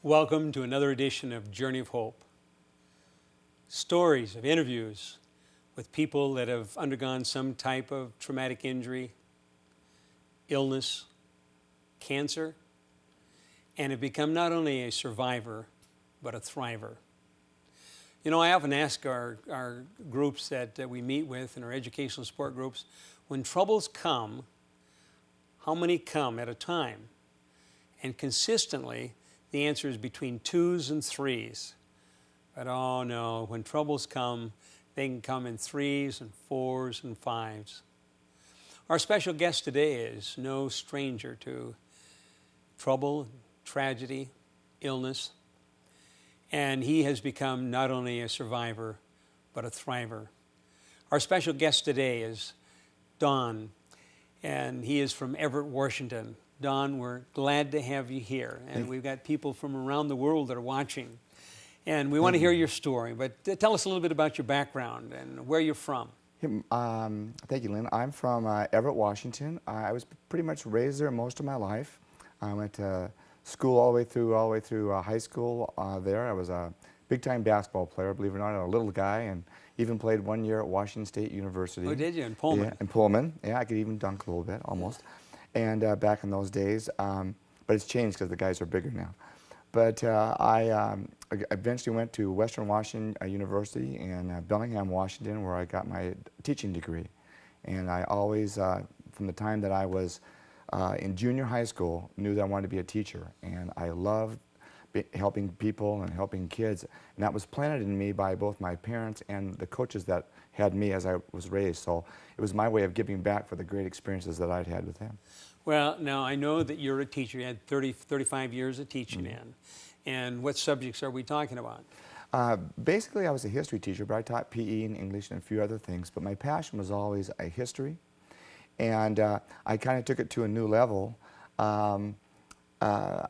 Welcome to another edition of Journey of Hope. Stories of interviews with people that have undergone some type of traumatic injury, illness, cancer, and have become not only a survivor, but a thriver. You know, I often ask our groups that we meet with in our educational support groups, when troubles come, how many come at a time? And consistently, the answer is between 2s and 3s. But oh no, when troubles come, they can come in 3s and 4s and 5s. Our special guest today is no stranger to trouble, tragedy, illness, and he has become not only a survivor, but a thriver. Our special guest today is Don, and he is from Everett, Washington. Don, we're glad to have you here, and we've got people from around the world that are watching, and we want to hear your story, but tell us a little bit about your background and where you're from. Thank you, Lynn. I'm from Everett, Washington. I was pretty much raised there most of my life. I went to school all the way through high school there. I was a big-time basketball player, believe it or not, a little guy, and even played 1 year at Washington State University. Oh, did you? In Pullman? Yeah, in Pullman. Yeah, I could even dunk a little bit, almost. And back in those days, but it's changed because the guys are bigger now. But I eventually went to Western Washington University in Bellingham, Washington, where I got my teaching degree. And I always, from the time that I was in junior high school, knew that I wanted to be a teacher. And I loved helping people and helping kids. And that was planted in me by both my parents and the coaches that had me as I was raised. So it was my way of giving back for the great experiences that I'd had with them. Well, now I know that you're a teacher. You had 35 years of teaching in. And what subjects are we talking about? Basically, I was a history teacher, but I taught PE and English and a few other things. But my passion was always a history. And I kind of took it to a new level.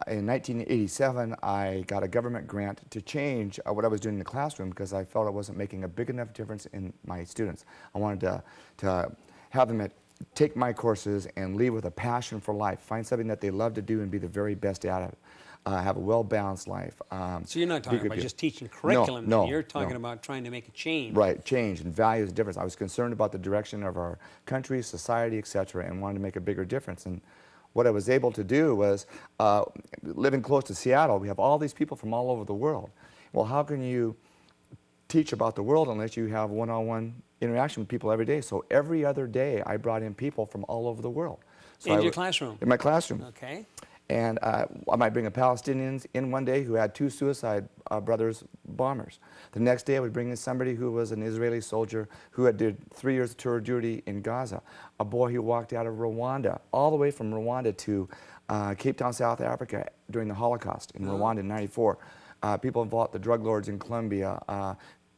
In 1987, I got a government grant to change what I was doing in the classroom because I felt I wasn't making a big enough difference in my students. I wanted to have them take my courses and leave with a passion for life, find something that they love to do and be the very best at it, have a well-balanced life. So you're not talking about just teaching curriculum, no, you're talking about trying to make a change. Right, change and values and difference. I was concerned about the direction of our country, society, etc., and wanted to make a bigger difference. And what I was able to do was, living close to Seattle, we have all these people from all over the world. Well, how can you teach about the world unless you have one-on-one interaction with people every day? So every other day, I brought in people from all over the world. So in your classroom? In my classroom. Okay. And I might bring a Palestinian in one day who had 2 suicide brothers bombers. The next day I would bring in somebody who was an Israeli soldier who had did 3 years of tour duty in Gaza. A boy who walked out of Rwanda, all the way from Rwanda to Cape Town, South Africa during the Holocaust in Rwanda in '94. People involved, the drug lords in Colombia,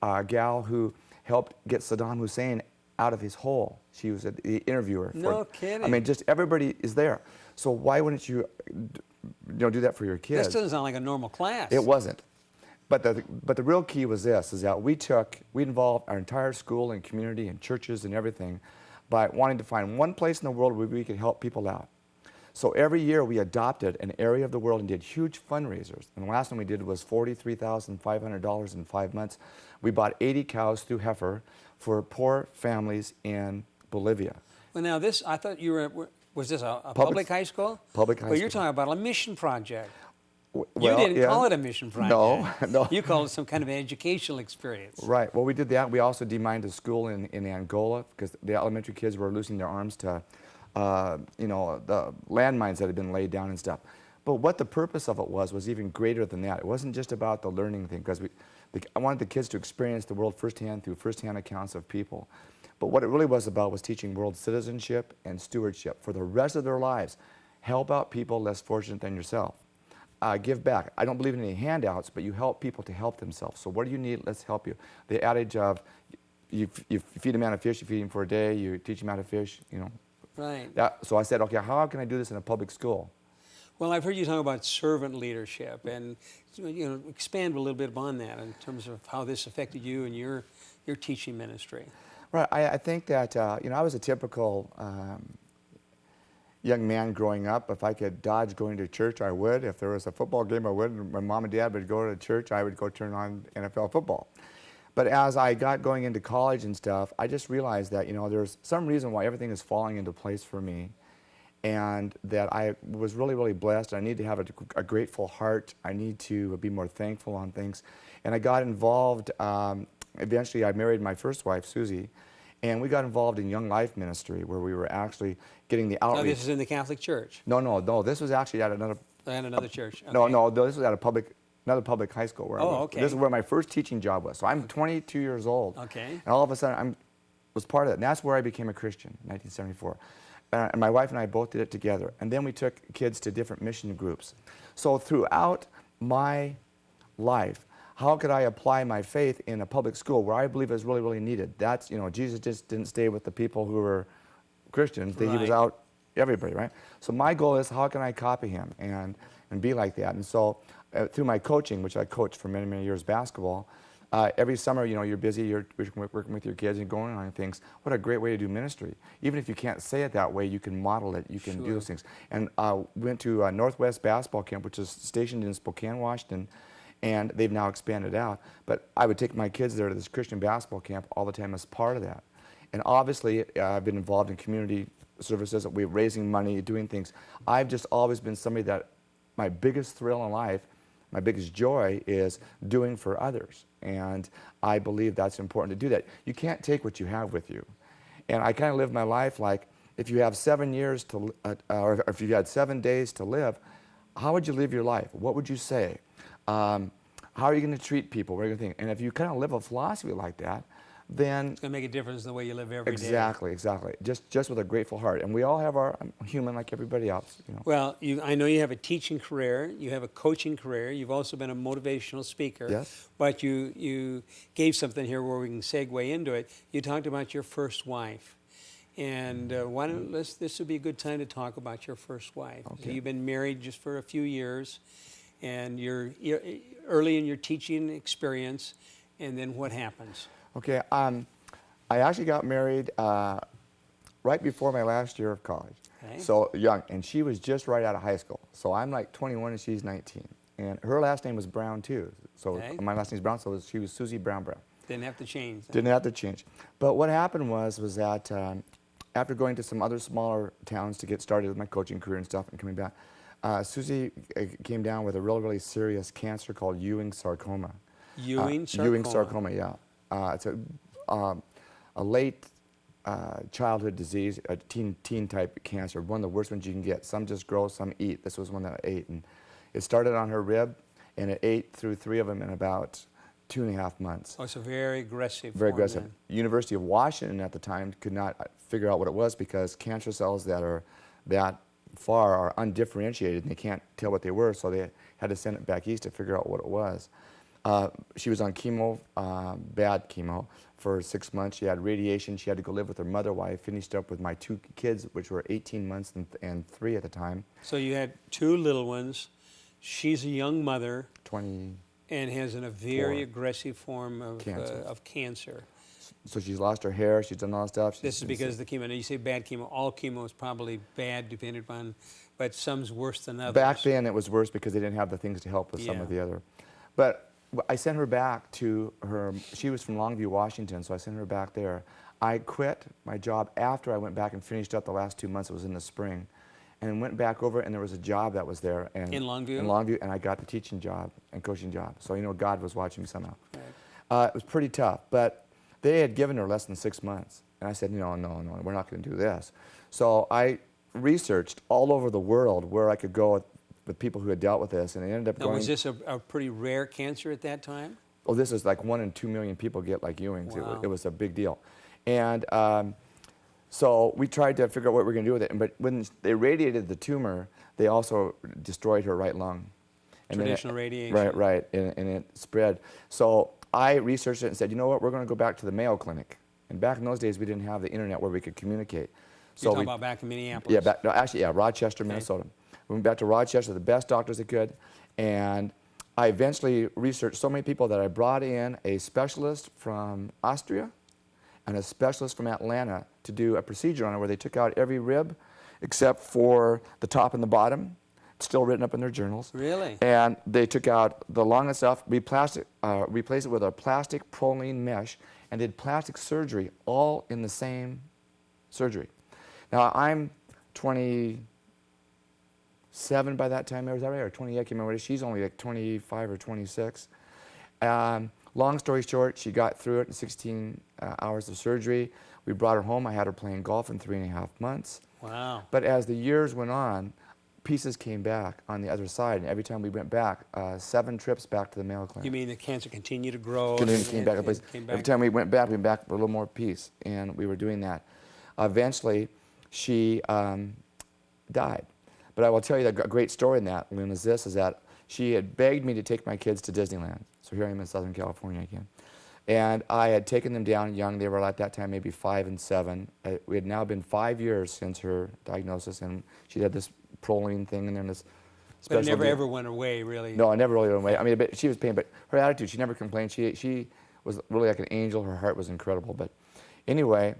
a gal who helped get Saddam Hussein out of his hole. She was the interviewer. No kidding. I mean, just everybody is there. So why wouldn't you, do that for your kids? This doesn't sound like a normal class. It wasn't. But the real key was this, is that we involved our entire school and community and churches and everything by wanting to find one place in the world where we could help people out. So every year we adopted an area of the world and did huge fundraisers. And the last one we did was $43,500 in 5 months. We bought 80 cows through heifer for poor families in Bolivia. Well, now this, I thought you were, was this a public high school? Public high school. But you're talking about a mission project. Well, you didn't call it a mission project. No. You called it some kind of educational experience. Right. Well, we did that. We also demined a school in Angola because the elementary kids were losing their arms to, the landmines that had been laid down and stuff. But what the purpose of it was even greater than that. It wasn't just about the learning thing, because I wanted the kids to experience the world firsthand through firsthand accounts of people. But what it really was about was teaching world citizenship and stewardship for the rest of their lives. Help out people less fortunate than yourself. give back. I don't believe in any handouts, but you help people to help themselves. So what do you need? Let's help you. The adage of you feed a man a fish, you feed him for a day, you teach him how to fish, you know. Right. So I said, okay, how can I do this in a public school? Well, I've heard you talk about servant leadership, and expand a little bit upon that in terms of how this affected you and your teaching ministry. Right. I think that I was a typical young man growing up. If I could dodge going to church, I would. If there was a football game, I would. And my mom and dad would go to church, I would go turn on NFL football. But as I got going into college and stuff, I just realized that there's some reason why everything is falling into place for me. And that I was really, really blessed. I need to have a grateful heart. I need to be more thankful on things. And I got involved, eventually I married my first wife, Susie, and we got involved in Young Life Ministry, where we were actually getting the outreach. Now this is in the Catholic Church? No, this was actually at another... At another church? Okay. No, this was at another public high school. Where I was. Okay. This is where my first teaching job was. So I'm 22 years old. Okay. And all of a sudden, I was part of it. And that's where I became a Christian in 1974. And my wife and I both did it together. And then we took kids to different mission groups. So throughout my life, how could I apply my faith in a public school where I believe is really, really needed? That's, Jesus just didn't stay with the people who were Christians. He was out everybody, right? So my goal is, how can I copy him and be like that? And so through my coaching, which I coached for many, many years basketball, every summer, you're busy, you're working with your kids and going on things. What a great way to do ministry. Even if you can't say it that way, you can model it, you can do those things. And went to Northwest Basketball Camp, which is stationed in Spokane, Washington, and they've now expanded out. But I would take my kids there to this Christian basketball camp all the time as part of that. And obviously, I've been involved in community services, we're raising money, doing things. I've just always been somebody that my biggest thrill in life, my biggest joy is doing for others. And I believe that's important to do that. You can't take what you have with you. And I kind of live my life like, if you have 7 years to, or if you had 7 days to live, how would you live your life? What would you say? How are you going to treat people? What are you going to think? And if you kind of live a philosophy like that, then it's going to make a difference in the way you live every day. Exactly. Just with a grateful heart. And we all have our human like everybody else. Well, I know you have a teaching career, you have a coaching career, you've also been a motivational speaker. Yes. But you gave something here where we can segue into it. You talked about your first wife. And why don't this would be a good time to talk about your first wife. Okay. So you've been married just for a few years, and you're early in your teaching experience, and then what happens? Okay, I actually got married right before my last year of college. Okay. So young, and she was just right out of high school. So I'm like 21 and she's 19. And her last name was Brown too. So my last name's Brown, so she was Susie Brown. Didn't have to change. Didn't have to change. But what happened was that after going to some other smaller towns to get started with my coaching career and stuff and coming back, Susie came down with a really, really serious cancer called Ewing sarcoma. Ewing sarcoma? Ewing sarcoma, yeah. It's a late childhood disease, a teen type cancer, one of the worst ones you can get. Some just grow, some eat. This was one that I ate. And it started on her rib, and it ate through 3 of them in about 2.5 months. Oh, it's a very aggressive Very form, aggressive. then. University of Washington at the time could not figure out what it was because cancer cells that are that far are undifferentiated and they can't tell what they were, so they had to send it back east to figure out what it was. She was on chemo, bad chemo, for 6 months. She had radiation. She had to go live with her mother while I finished up with my 2 kids, which were 18 months and 3 at the time. So you had 2 little ones. She's a young mother. 20. And has a very aggressive form of cancer. So she's lost her hair. She's done all that stuff. This is because of the chemo. Now you say bad chemo. All chemo is probably bad, depending upon, but some's worse than others. Back then it was worse because they didn't have the things to help with some of the other. But I sent her back to her. She was from Longview, Washington, so I sent her back there. I quit my job after I went back and finished up the last 2 months. It was in the spring. And went back over, and there was a job that was there. And in Longview? In Longview, and I got the teaching job and coaching job. So, God was watching me somehow. Right. It was pretty tough, but they had given her less than 6 months. And I said, no, we're not going to do this. So I researched all over the world where I could go with people who had dealt with this, and it ended up now, going... was this a pretty rare cancer at that time? Oh, this is like 1 in 2 million people get like Ewing's. Wow. It was a big deal. And so we tried to figure out what we were going to do with it. But when they radiated the tumor, they also destroyed her right lung. And then Traditional radiation. Right, and it spread. So I researched it and said, you know what, we're going to go back to the Mayo Clinic. And back in those days, we didn't have the internet where we could communicate. So You're talking about back in Minneapolis? Yeah, no, actually, yeah, Rochester, Minnesota. We went back to Rochester, the best doctors that could, and I eventually researched so many people that I brought in a specialist from Austria and a specialist from Atlanta to do a procedure on it where they took out every rib except for the top and the bottom. It's still written up in their journals. Really? And they took out the longest stuff, replaced it with a plastic proline mesh, and did plastic surgery all in the same surgery. Now, I'm 27 by that time, is that right? Or 28, I can't remember. She's only like 25 or 26. Long story short, she got through it in 16 hours of surgery. We brought her home. I had her playing golf in 3.5 months. Wow. But as the years went on, pieces came back on the other side. And every time we went back, 7 trips back to the Mayo Clinic. You mean the cancer continued to grow? Came back. Every time we went back for a little more piece. And we were doing that. Eventually, she died. But I will tell you that a great story in that, Lynn, is that she had begged me to take my kids to Disneyland. So here I am in Southern California again. And I had taken them down young. They were at that time maybe 5 and 7. We had now been 5 years since her diagnosis, and she had this proline thing in there and this But it special never deal. ever went away, really. No, I never really went away. I mean, she was pain, but her attitude, she never complained. She was really like an angel. Her heart was incredible. But anyway,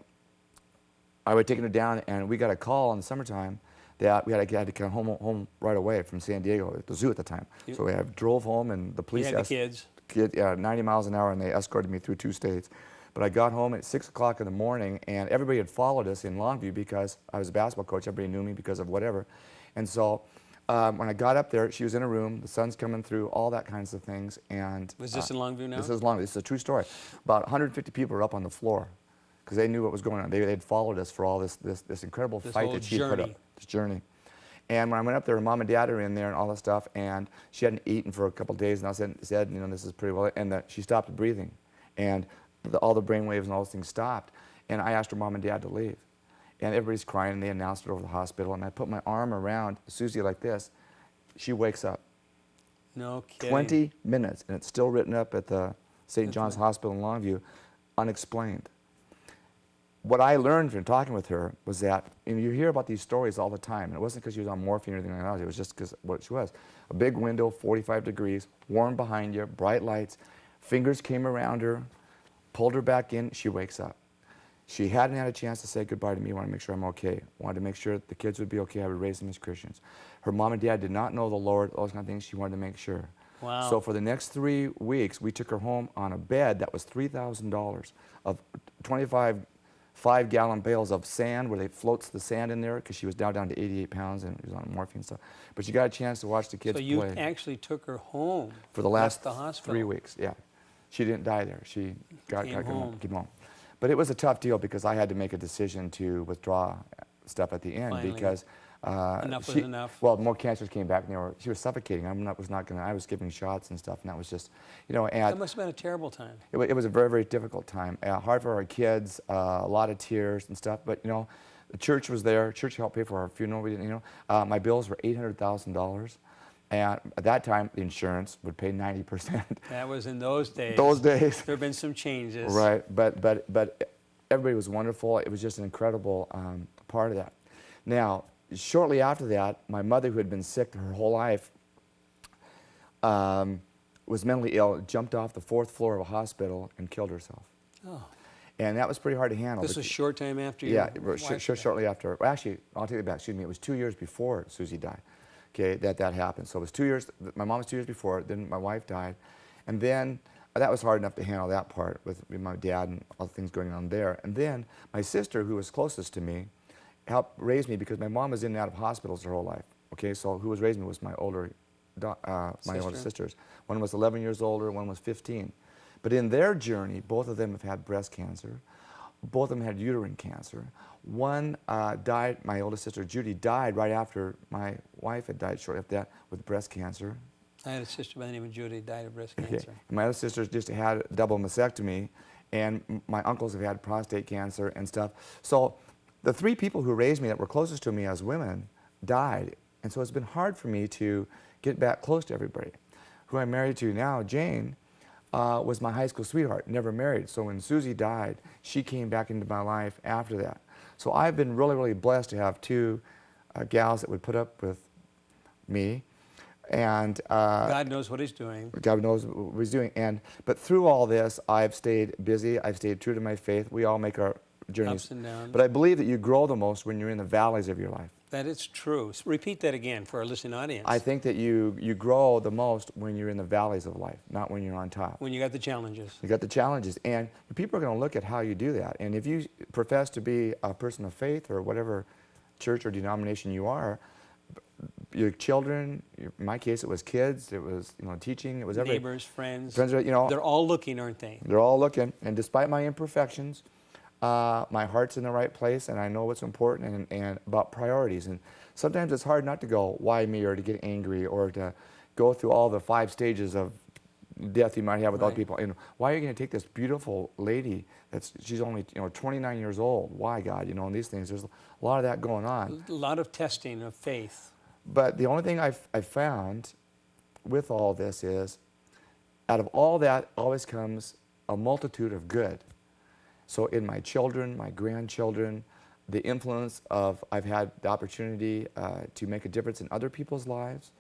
I would take her down, and we got a call in the summertime that we had to come home right away from San Diego at the zoo at the time. So we drove home, and the police You had the kids. 90 miles an hour, and they escorted me through 2 states. But I got home at 6 o'clock in the morning, and everybody had followed us in Longview because I was a basketball coach. Everybody knew me because of whatever. And so when I got up there, she was in a room, the sun's coming through, all that kinds of things. And Was this in Longview now? This is Longview. This is a true story. About 150 people were up on the floor because they knew what was going on. They had followed us for all this incredible fight that she put up, this journey. And when I went up there, her mom and dad are in there and all that stuff, and she hadn't eaten for a couple of days, and I said, you know, this is pretty well, and she stopped breathing, and all the brain waves and all those things stopped, and I asked her mom and dad to leave, and everybody's crying, and they announced it over the hospital, and I put my arm around Susie like this. She wakes up. No kidding. 20 minutes, and it's still written up at the St. John's Hospital in Longview, unexplained. What I learned from talking with her was that, and you hear about these stories all the time, and it wasn't because she was on morphine or anything like that, it was just because what she was. A big window, 45 degrees, warm behind you, bright lights, fingers came around her, pulled her back in, she wakes up. She hadn't had a chance to say goodbye to me, wanted to make sure I'm okay, wanted to make sure the kids would be okay, I would raise them as Christians. Her mom and dad did not know the Lord, all those kind of things, she wanted to make sure. Wow. So for the next 3 weeks, we took her home on a bed that was $3,000 of 25 5-gallon bales of sand where they floats the sand in there because she was down to 88 pounds and was on morphine and stuff. But she got a chance to watch the kids play. So you actually took her home for the last the hospital. 3 weeks. Yeah, she didn't die there. She came home. But But it was a tough deal because I had to make a decision to withdraw stuff at the end. Finally. Because enough was enough. Well, more cancers came back, and she was suffocating. I was giving shots and stuff, and that was just, And That must have been a terrible time. it was a very, very difficult time. Hard for our kids, a lot of tears and stuff. But the church was there. Church helped pay for our funeral. We didn't, my bills were $800,000. And at that time, the insurance would pay 90%. That was in those days. Those days. There have been some changes. Right, but everybody was wonderful. It was just an incredible part of that. Now, shortly after that, my mother, who had been sick her whole life, was mentally ill, jumped off the 4th floor of a hospital and killed herself. Oh. And that was pretty hard to handle. This was a short time after you? Yeah, shortly after. Well, actually, I'll take it back. Excuse me. It was 2 years before Susie died. Okay, that happened. So it was 2 years. My mom was 2 years before. Then my wife died, and then that was hard enough to handle that part with my dad and all the things going on there. And then my sister, who was closest to me, helped raise me because my mom was in and out of hospitals her whole life. Okay, so who was raising me was my older sisters. One was 11 years older, one was 15. But in their journey, both of them have had breast cancer. Both of them had uterine cancer. One died, my oldest sister Judy died right after my wife had died shortly after that with breast cancer. I had a sister by the name of Judy who died of breast cancer. Okay. My other sisters just had a double mastectomy, and my uncles have had prostate cancer and stuff. So the 3 people who raised me that were closest to me as women died, and so it's been hard for me to get back close to everybody. Who I'm married to now, Jane, was my high school sweetheart, never married. So when Susie died, she came back into my life after that. So I've been really, really blessed to have two gals that would put up with me. And God knows what he's doing. God knows what he's doing. But through all this, I've stayed busy. I've stayed true to my faith. We all make our journeys. Ups and downs. But I believe that you grow the most when you're in the valleys of your life. That is true. Repeat that again for our listening audience. I think that you grow the most when you're in the valleys of life, not when you're on top. When you got the challenges. You got the challenges. And people are going to look at how you do that. And if you profess to be a person of faith or whatever church or denomination you are, your children, in my case it was kids, it was teaching, it was everything. Neighbors, friends. They're all looking, aren't they? They're all looking. And despite my imperfections, my heart's in the right place, and I know what's important and about priorities. And sometimes it's hard not to go, why me, or to get angry, or to go through all the 5 stages of death you might have with other people. And why are you going to take this beautiful lady she's only 29 years old? Why, God? And these things. There's a lot of that going on. A lot of testing of faith. But the only thing I've found with all this is, out of all that always comes a multitude of good. So in my children, my grandchildren, the influence of I've had the opportunity to make a difference in other people's lives.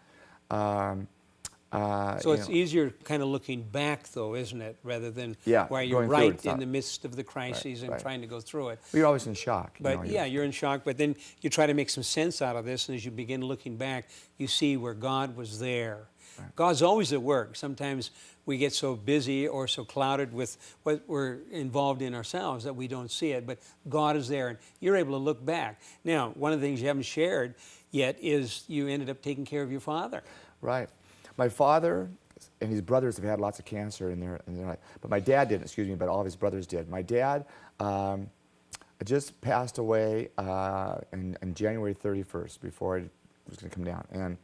So it's easier kind of looking back, though, isn't it, rather than where you're right in the midst of the crises and trying to go through it. Well, you're always in shock. But you're in shock. But then you try to make some sense out of this, and as you begin looking back, you see where God was there. Right. God's always at work. Sometimes we get so busy or so clouded with what we're involved in ourselves that we don't see it. But God is there, and you're able to look back. Now, one of the things you haven't shared yet is you ended up taking care of your father. Right. My father and his brothers have had lots of cancer in their life. But my dad didn't, but all of his brothers did. My dad just passed away on January 31st, before I was going to come down. And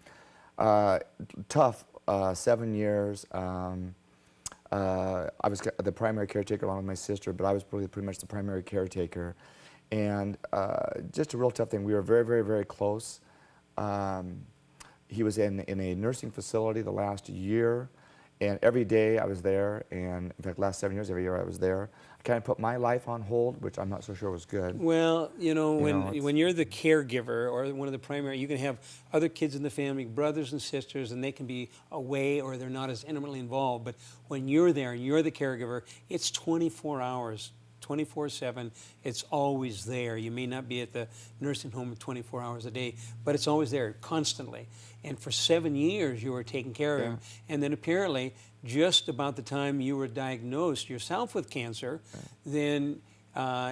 tough 7 years. I was the primary caretaker along with my sister, but I was pretty much the primary caretaker. And just a real tough thing. We were very, very, very close. He was in a nursing facility the last year, and every day I was there, and in fact, last 7 years, every year I was there. I kind of put my life on hold, which I'm not so sure was good. Well, when you're the caregiver or one of the primary, you can have other kids in the family, brothers and sisters, and they can be away or they're not as intimately involved. But when you're there and you're the caregiver, it's 24 hours. 24/7, it's always there. You may not be at the nursing home 24 hours a day, but it's always there constantly. And for 7 years, you were taking care of him. And then apparently, just about the time you were diagnosed yourself with cancer, then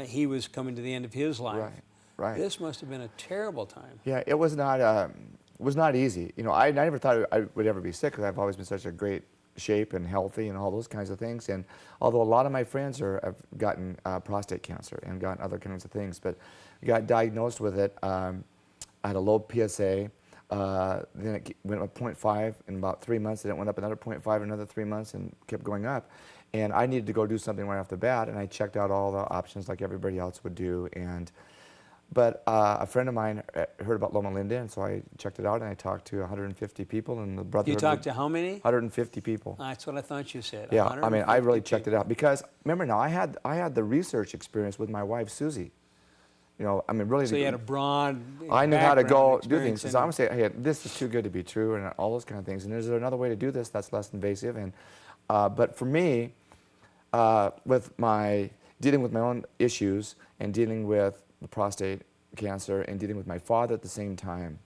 he was coming to the end of his life. Right. This must have been a terrible time. Yeah, it was not easy. I never thought I would ever be sick, because I've always been such a great shape and healthy and all those kinds of things. And although a lot of my friends have gotten prostate cancer and gotten other kinds of things, but got diagnosed with it. I had a low PSA. Then it went up 0.5 in about 3 months. Then it went up another 0.5 in another 3 months, and kept going up. And I needed to go do something right off the bat, and I checked out all the options like everybody else would do. But a friend of mine heard about Loma, and so I checked it out, and I talked to 150 people, and the brother. You talked to how many? 150 people. That's what I thought you said. Yeah, I mean, I really checked it out, because remember now, I had the research experience with my wife Susie. Really. So you had a broad. I knew how to go do things. So I'm gonna say, hey, this is too good to be true, and all those kind of things. And is there another way to do this that's less invasive? And but for me, with my dealing with my own issues and dealing with the prostate cancer and dealing with my father at the same time,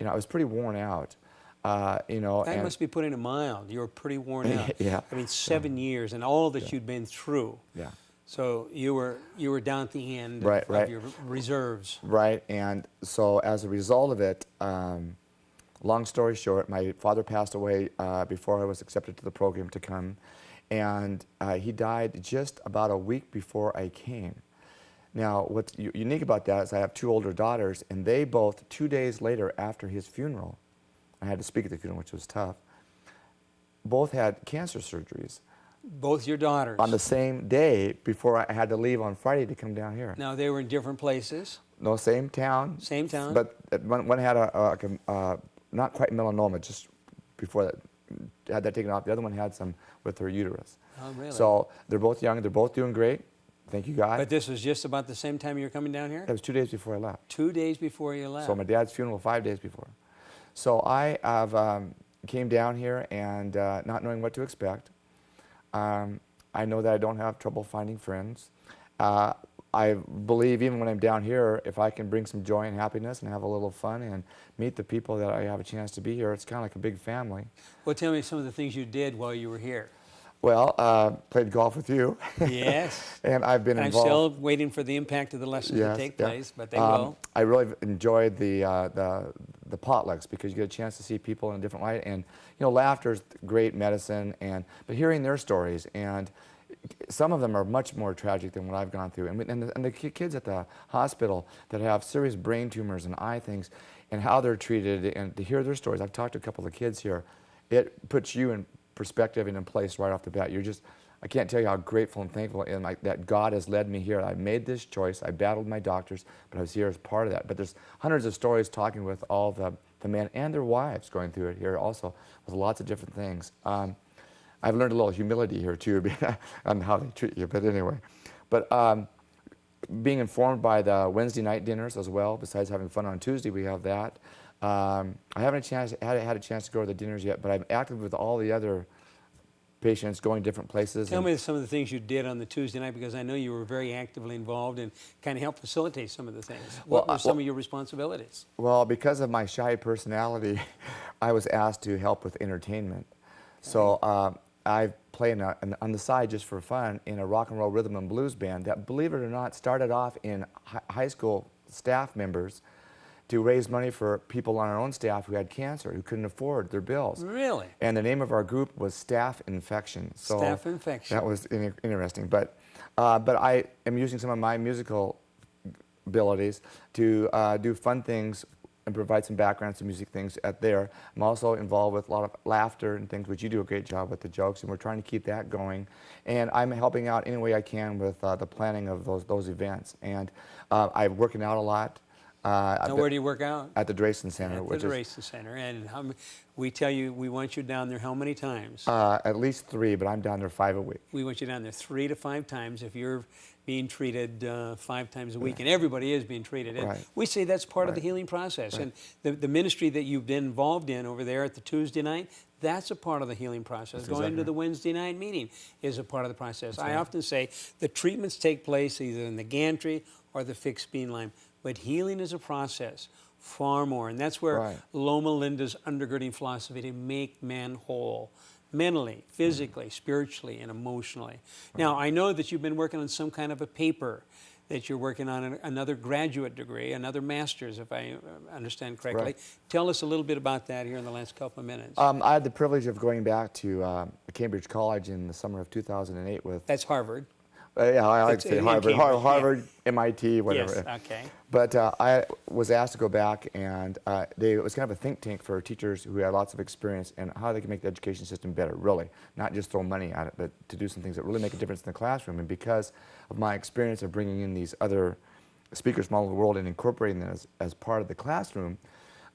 I was pretty worn out. That must be putting it mild. You were pretty worn out. Yeah. I mean, 7 years and all that you'd been through. Yeah. So you were down at the end of your reserves. Right, and so as a result of it, long story short, my father passed away before I was accepted to the program to come, and he died just about a week before I came. Now, what's unique about that is I have 2 older daughters, and they both, 2 days later after his funeral, I had to speak at the funeral, which was tough, both had cancer surgeries. Both your daughters? On the same day before I had to leave on Friday to come down here. Now, they were in different places? No, same town. Same town? But one had a not quite melanoma, just before that had that taken off. The other one had some with her uterus. Oh, really? So they're both young. They're both doing great. Thank you, God. But this was just about the same time you were coming down here? It was 2 days before I left. 2 days before you left. So my dad's funeral 5 days before. So I have came down here and not knowing what to expect. I know that I don't have trouble finding friends. I believe even when I'm down here, if I can bring some joy and happiness and have a little fun and meet the people that I have a chance to be here, it's kind of like a big family. Well, tell me some of the things you did while you were here. Well, played golf with you. Yes. And I've been I'm involved. still waiting for the impact of the lessons to take place, but they will. I really enjoyed the potlucks because you get a chance to see people in a different light, and laughter is great medicine. But hearing their stories, and some of them are much more tragic than what I've gone through. And the kids at the hospital that have serious brain tumors and eye things, and how they're treated, and to hear their stories. I've talked to a couple of kids here. It puts you in perspective and in place right off the bat. I can't tell you how grateful and thankful I am that God has led me here. I made this choice. I battled my doctors, but I was here as part of that. But there's hundreds of stories talking with all the men and their wives going through it here also, with lots of different things. I've learned a little humility here too on how they treat you, but anyway. But being informed by the Wednesday night dinners as well, besides having fun on Tuesday, we have that. I haven't had a chance to go to the dinners yet, but I'm active with all the other patients going different places. Tell me some of the things you did on the Tuesday night, because I know you were very actively involved and kind of helped facilitate some of the things. What were some of your responsibilities? Well, because of my shy personality, I was asked to help with entertainment. Okay. So I play on the side just for fun in a rock and roll rhythm and blues band that, believe it or not, started off in high school staff members to raise money for people on our own staff who had cancer, who couldn't afford their bills. Really? And the name of our group was Staff Infection. So Staff Infection. That was interesting. But I am using some of my musical abilities to do fun things and provide some background, some music things there. I'm also involved with a lot of laughter and things, which you do a great job with the jokes, and we're trying to keep that going. And I'm helping out any way I can with the planning of those events. And I'm working out a lot. Now, where do you work out? At the Drayson Center. At the Drayson Center. And we tell you we want you down there how many times? At least 3, but I'm down there 5 a week. We want you down there 3 to 5 times if you're being treated 5 times a week, and everybody is being treated. And we say that's part of the healing process. And the ministry that you've been involved in over there at the Tuesday night, that's a part of the healing process. That's Going exactly to the Wednesday night meeting is a part of the process. That's I often say the treatments take place either in the gantry or the fixed beamline, but healing is a process far more. And that's where Loma Linda's undergirding philosophy to make man whole, mentally, physically, spiritually, and emotionally. Now, I know that you've been working on some kind of a paper, that you're working on another graduate degree, another master's, if I understand correctly. Tell us a little bit about that here in the last couple of minutes. I had the privilege of going back to Cambridge College in the summer of 2008 with... That's Harvard. Yeah, I like to say Harvard, Harvard, MIT, whatever. Yes, okay. But I was asked to go back, and it was kind of a think tank for teachers who had lots of experience and how they can make the education system better, really. Not just throw money at it, but to do some things that really make a difference in the classroom. And because of my experience of bringing in these other speakers from all over the world and incorporating them as part of the classroom,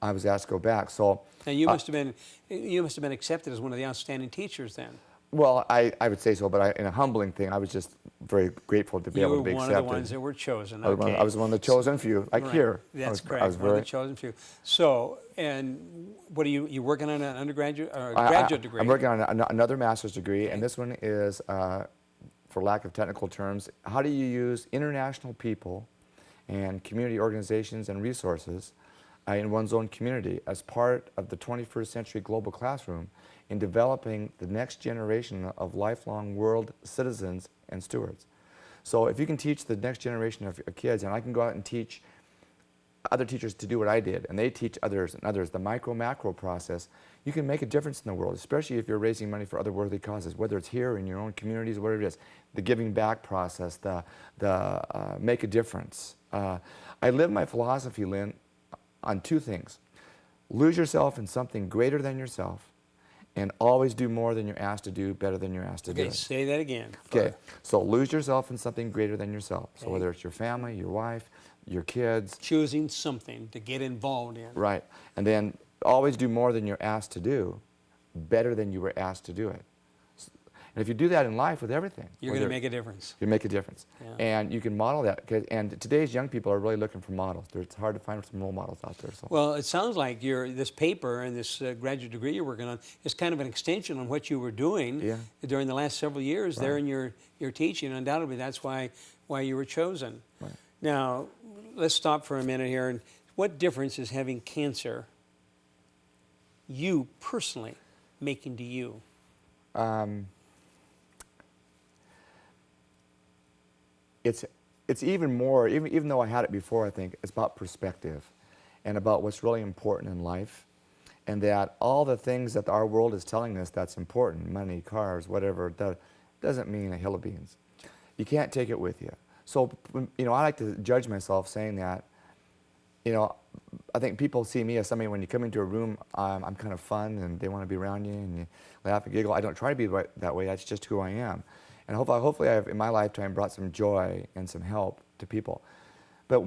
I was asked to go back. So now you must have been accepted as one of the outstanding teachers then. Well, I would say so, but in a humbling thing, I was just very grateful to be able to be accepted. You were one of the ones that were chosen. Okay. I was one of the chosen few, like here. That's correct. I was one of the chosen few. So, and what are you working on an undergraduate or graduate degree? I'm working on another master's degree, and this one is, for lack of technical terms, how do you use international people and community organizations and resources in one's own community as part of the 21st century global classroom in developing the next generation of lifelong world citizens and stewards. So if you can teach the next generation of kids, and I can go out and teach other teachers to do what I did, and they teach others and others the micro-macro process, you can make a difference in the world, especially if you're raising money for other worthy causes, whether it's here in your own communities, whatever it is. The giving back process, the make a difference. I live my philosophy, Lynn, on 2 things. Lose yourself in something greater than yourself, and always do more than you're asked to do, better than you're asked to do. Okay, say that again. Okay, so lose yourself in something greater than yourself. Okay. So whether it's your family, your wife, your kids. Choosing something to get involved in. Right, and then always do more than you're asked to do, better than you were asked to do it. And if you do that in life with everything, You're going to make a difference. You make a difference. Yeah. And you can model that. And today's young people are really looking for models. It's hard to find some role models out there. So. Well, it sounds like this paper and this graduate degree you're working on is kind of an extension on what you were doing during the last several years there in your teaching. Undoubtedly, that's why you were chosen. Right. Now, let's stop for a minute here. And what difference is having cancer, you personally, making to you? It's even more, even though I had it before, I think, it's about perspective and about what's really important in life, and that all the things that our world is telling us that's important, money, cars, whatever, that doesn't mean a hill of beans. You can't take it with you. So, I like to judge myself saying that, I think people see me as somebody, when you come into a room, I'm kind of fun and they want to be around you and you laugh and giggle. I don't try to be that way, that's just who I am. And hopefully I've, in my lifetime, brought some joy and some help to people. But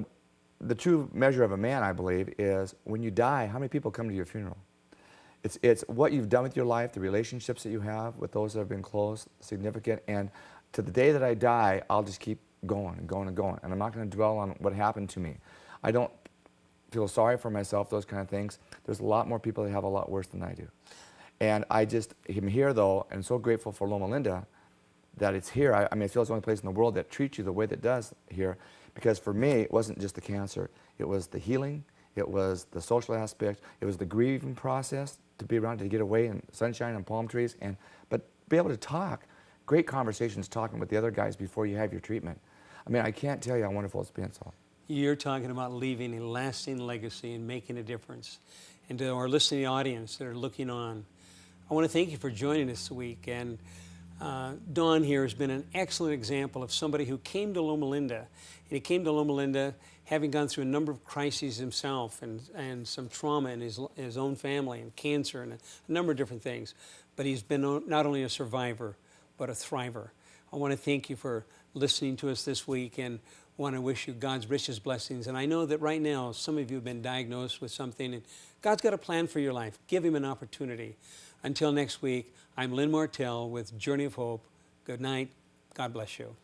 the true measure of a man, I believe, is when you die, how many people come to your funeral? It's what you've done with your life, the relationships that you have with those that have been close, significant, and to the day that I die, I'll just keep going and going and going. And I'm not going to dwell on what happened to me. I don't feel sorry for myself, those kind of things. There's a lot more people that have a lot worse than I do. And I just am here, though, and so grateful for Loma Linda that it's here. I mean, I feel it's the only place in the world that treats you the way that it does here. Because for me, it wasn't just the cancer. It was the healing. It was the social aspect. It was the grieving process, to be around, to get away in sunshine and palm trees. But be able to talk. Great conversations talking with the other guys before you have your treatment. I mean, I can't tell you how wonderful it's been. So. You're talking about leaving a lasting legacy and making a difference. And to our listening audience that are looking on, I want to thank you for joining us this week. And Don here has been an excellent example of somebody who came to Loma Linda. And he came to Loma Linda having gone through a number of crises himself and some trauma in his own family and cancer and a number of different things. But he's been not only a survivor, but a thriver. I want to thank you for listening to us this week and want to wish you God's richest blessings. And I know that right now some of you have been diagnosed with something, and God's got a plan for your life. Give him an opportunity. Until next week, I'm Lynn Martell with Journey of Hope. Good night. God bless you.